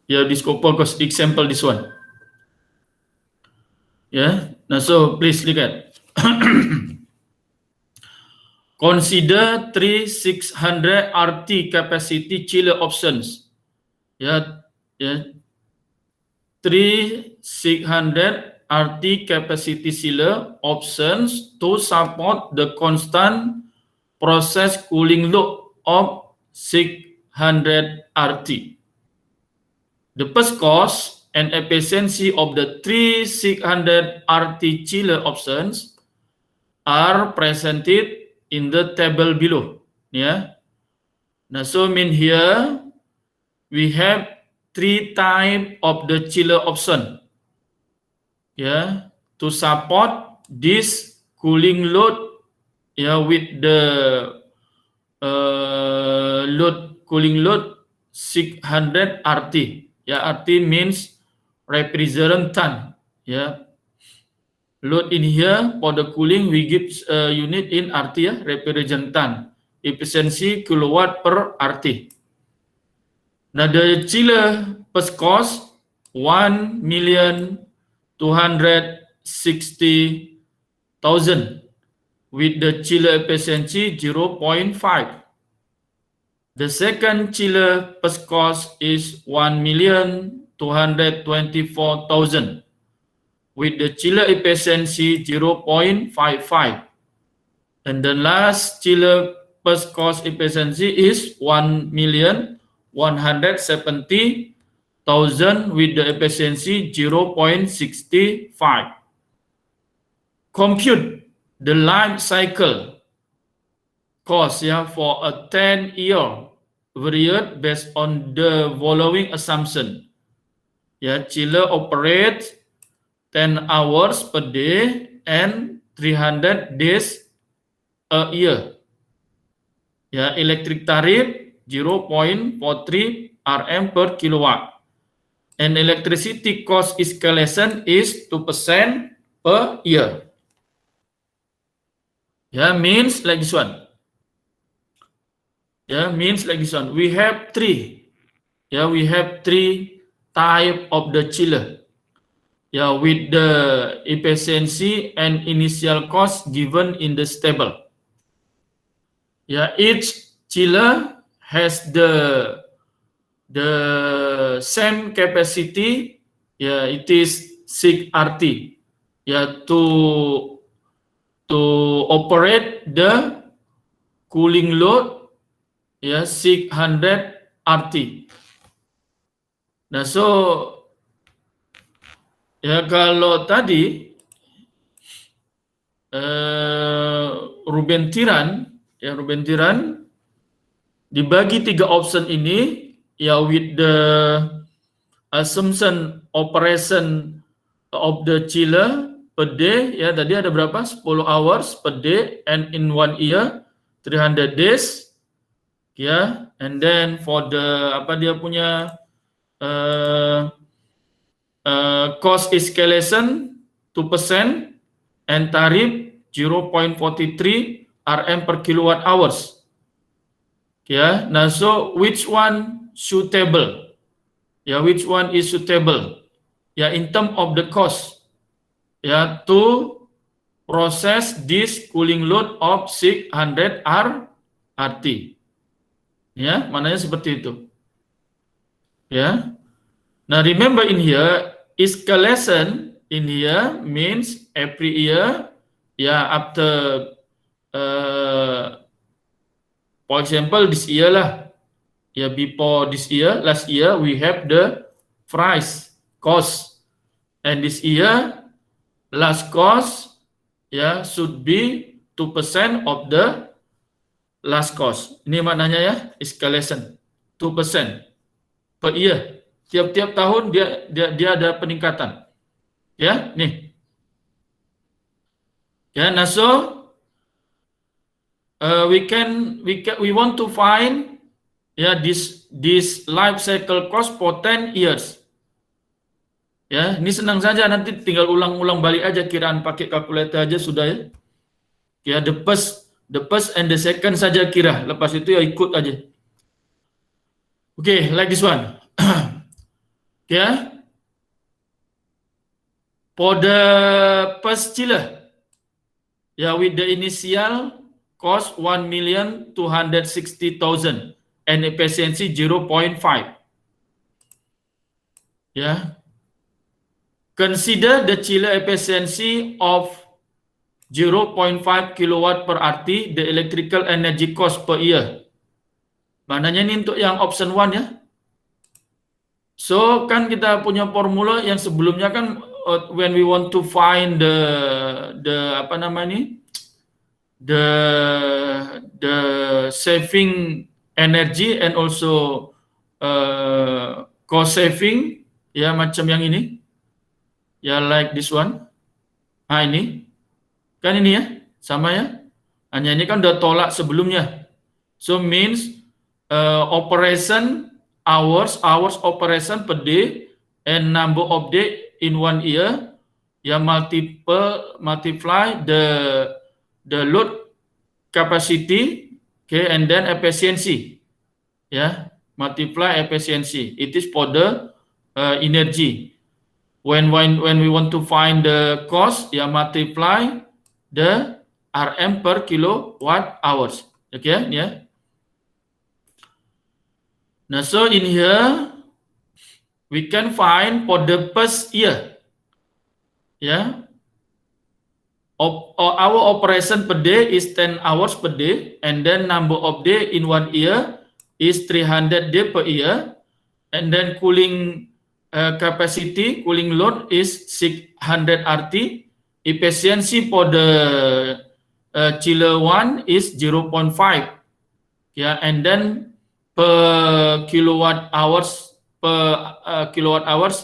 Yeah, this focus example, this one. Yeah, now so please look at. Consider three 600 RT capacity chiller options. Yeah, yeah. Three 600 RT capacity chiller options to support the constant process cooling load of 600 RT. The first cost and efficiency of the three 600 RT chiller options are presented in the table below. Yeah. Now, so mean here we have three type of the chiller option. Yeah, to support this cooling load. Yeah, with the cooling load 600 RT. Yeah, RT means refrigerant ton. Yeah, load in here for the cooling we give unit in RT, ya, refrigerant ton. Efficiency kilowatt per RT. Now the chiller first cost 1,260,000 with the chiller efficiency 0.5. The second chiller first cost is 1,224,000 with the chiller efficiency 0.55. And the last chiller first cost efficiency is 1,170,000 with the efficiency 0.65. Compute the life cycle cost, yeah, for a 10-year period based on the following assumption. Yeah, chiller operates 10 hours per day and 300 days a year. Yeah, electric tariff 0.43 Rm per kilowatt. And electricity cost escalation is 2% per year. Yeah, means like this one. Yeah, means like this one. We have three. Yeah, we have three type of the chiller. Yeah, with the efficiency and initial cost given in the table. Yeah, each chiller has the same capacity. Yeah, it is 6 RT. Yeah, to operate the cooling load, ya 600 RT. Nah, so ya kalau tadi Ruben Tiran dibagi tiga option ini, ya with the assumption operation of the chiller per day, ya tadi ada berapa? 10 hours per day and in 1 year 300 days. Ya, and then for the apa dia punya cost escalation 2% and tarif 0.43 Rm per kilowatt hours. Yeah, now so which one suitable? Yeah, which one is suitable? Yeah, in terms of the cost. Yeah, to process this cooling load of 600 RT. Ya, mananya seperti itu. Ya. Now remember in here, escalation in here means every year, ya after for example this year lah, ya before this year, last year we have the price cost, and this year last cost, ya should be 2% of the last cost. Ini maknanya ya, escalation 2% per year. Tiap-tiap tahun dia ada peningkatan. Ya, nih. Ya, nah so we want to find ya this life cycle cost for 10 years. Ya, ini senang saja, nanti tinggal ulang-ulang balik aja, kiraan pakai kalkulator aja sudah ya. Ya, the first and the second saja kira, lepas itu ya ikut aja. Okay, like this one. Okay. For the first chiller, with the initial cost 1,260,000 and efficiency 0.5. Consider the chiller efficiency of 0.5 kilowatt per RT, the electrical energy cost per year. Mananya ini untuk yang option 1 ya. So kan kita punya formula yang sebelumnya kan when we want to find the apa namanya the saving energy and also cost saving macam yang ini like this one. Ini kan ini ya sama ya, hanya ini kan udah tolak sebelumnya, so means operation hours operation per day and number of day in 1 year multiply the load capacity, okay, and then efficiency, multiply efficiency. It is for the energy. When we want to find the cost, multiply the RM per kilowatt hours. Okay, Now, so in here we can find for the first year, our operation per day is 10 hours per day, and then number of day in 1 year is 300 day per year, and then cooling capacity, cooling load is 600 RT. Efficiency for the chiller 1 is 0.5, and then per kilowatt hours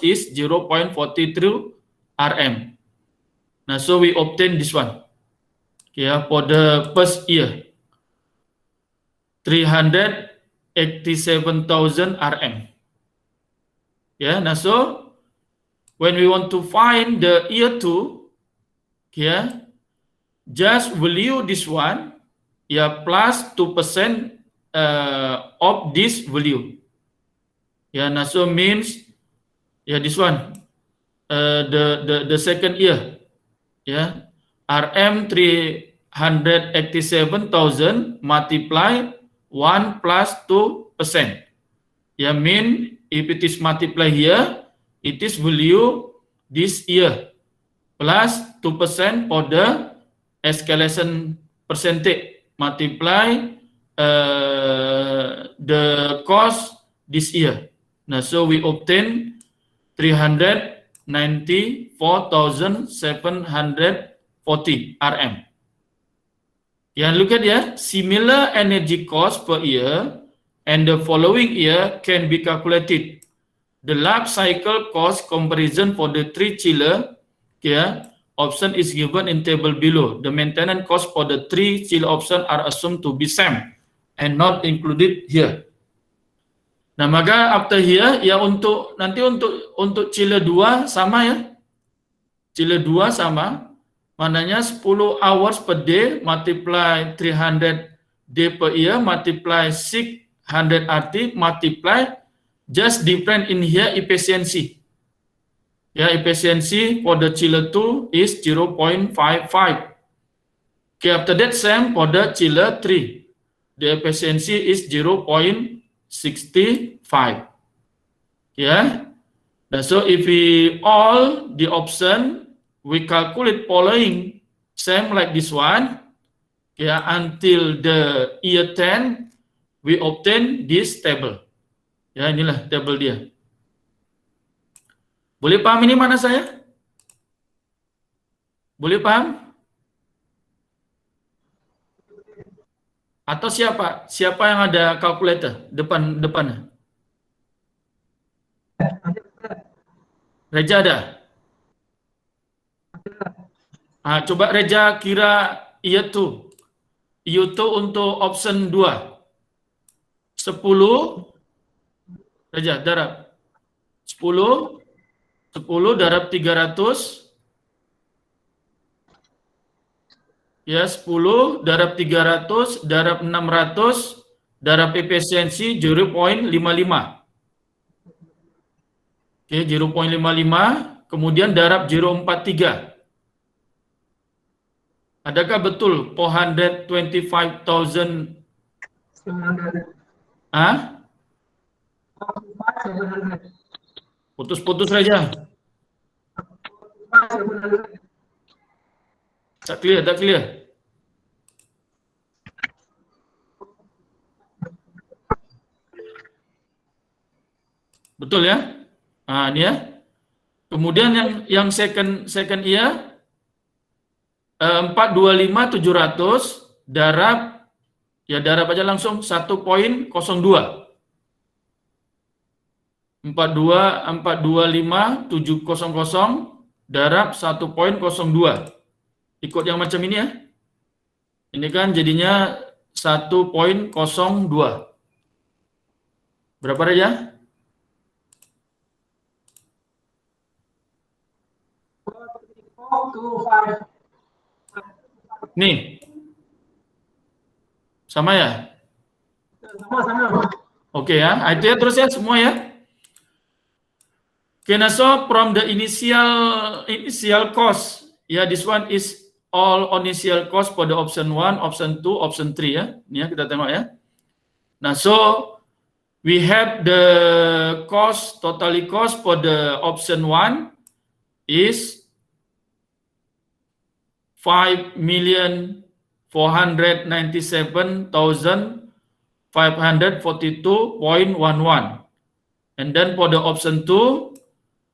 is 0.43 RM. Now, so we obtain this one, for the first year, 387,000 RM. Now so when we want to find the year 2, just value this one, plus 2% of this value. Now so means this one, the second year, RM 387,000 multiply 1 plus 2%. Mean if it is multiply here, it is value this year plus 2% for the escalation percentage multiply the cost this year. Now, so we obtain 394,740 RM. Look at similar energy cost per year and the following year can be calculated. The life cycle cost comparison for the 3 chiller, option is given in table below. The maintenance cost for the 3 chiller option are assumed to be same and not included here. Nah, maka after here untuk chiller 2 sama ya. Chiller 2 sama. Mananya 10 hours per day multiply 300 day per year multiply 600 RT multiply just different in here efficiency. Efficiency for the chiller 2 is 0.55. Okay, after that same for the chiller 3. The efficiency is 0.65. So if we all the option we calculate following same like this one, until the year 10 we obtain this table. Inilah table dia. Boleh paham ini mana saya? Boleh paham? Atau siapa? Siapa yang ada calculator depannya? Reja ada? Coba Reja kira year 2 untuk option 2. 10 Reja darab 10 darab 300 10 darab 300 darab 600 darab efisiensi 0.55. Oke, 0.55, kemudian darab 0.43. Adakah betul 425,000? Ah? Putus-putus saja. Tak clear, tak clear. Betul ya? Nah, ini ya. Kemudian yang second year 425,700 darab, ya darab aja langsung 1.02. 425,700 darab 1.02. Ikut yang macam ini ya. Ini kan jadinya 1.02. Berapa aja? Nih. Sama ya? Sama-sama. Oke ya, itu ya terus ya semua ya. Okay, now so from the initial cost, yeah, this one is all initial cost for the option 1, option 2, option 3 ya. Ini ya kita tengok ya. Nah, so we have the cost, totally cost for the option 1 is 5,497,542.11. And then for the option 2,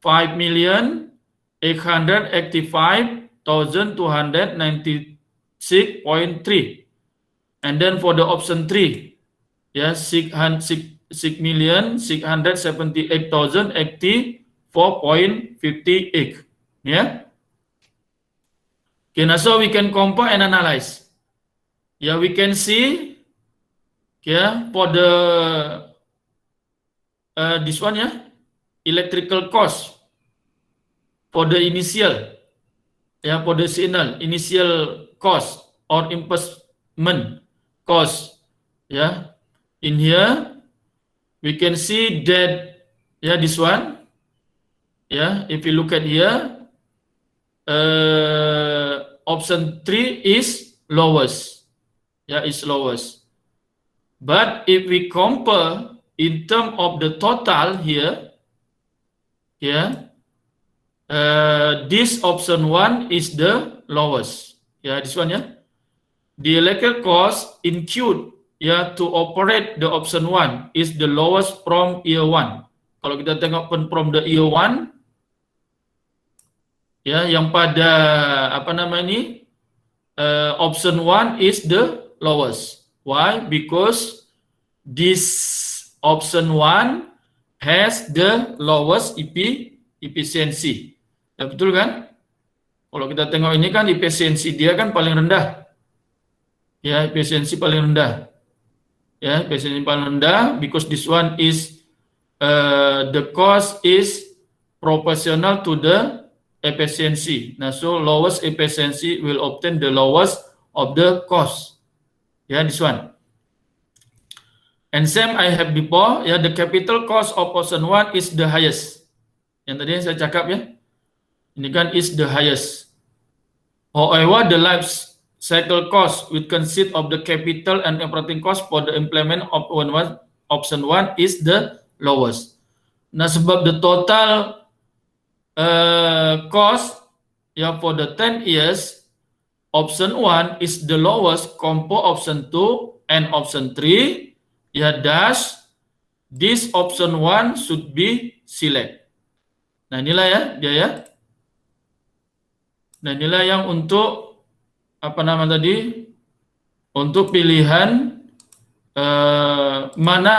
5,885,296.3. And then for the option 3, yeah, 6,678,084.58. Yeah. Okay, now so we can compare and analyze. Yeah, we can see, yeah, for the this one, yeah, electrical cost for the initial, yeah, for the signal initial cost or investment cost, yeah. In here we can see that, yeah, this one, yeah, if you look at here, option 3 is lowest, yeah, is lowest. But if we compare in terms of the total here, yeah, this option 1 is the lowest. Yeah, this one, yeah. The electrical cost include, yeah, to operate the option 1 is the lowest from year 1. Kalau kita tengok from the year 1, ya, yang pada apa namanya ini, option 1 is the lowest. Why? Because this option 1 has the lowest efficiency. Ya, betul kan? Kalau kita tengok ini kan efisiensi dia kan paling rendah. Ya, efisiensi paling rendah. Ya, efisiensi paling rendah because this one is the cost is proportional to the efficiency. Nah, so lowest efficiency will obtain the lowest of the cost. Ya, this one. And same I have before, ya, the capital cost of option 1 is the highest. Yang tadi saya cakap ya. Ini kan is the highest. However, the life cycle cost which consist of the capital and operating cost for the implement of option 1 is the lowest. Nah, sebab the total cost, ya, for the 10 years, option 1 is the lowest compare option 2 and option 3, ya, thus this option 1 should be select. Nah, inilah ya dia ya. Nah, inilah yang untuk apa nama tadi, untuk pilihan mana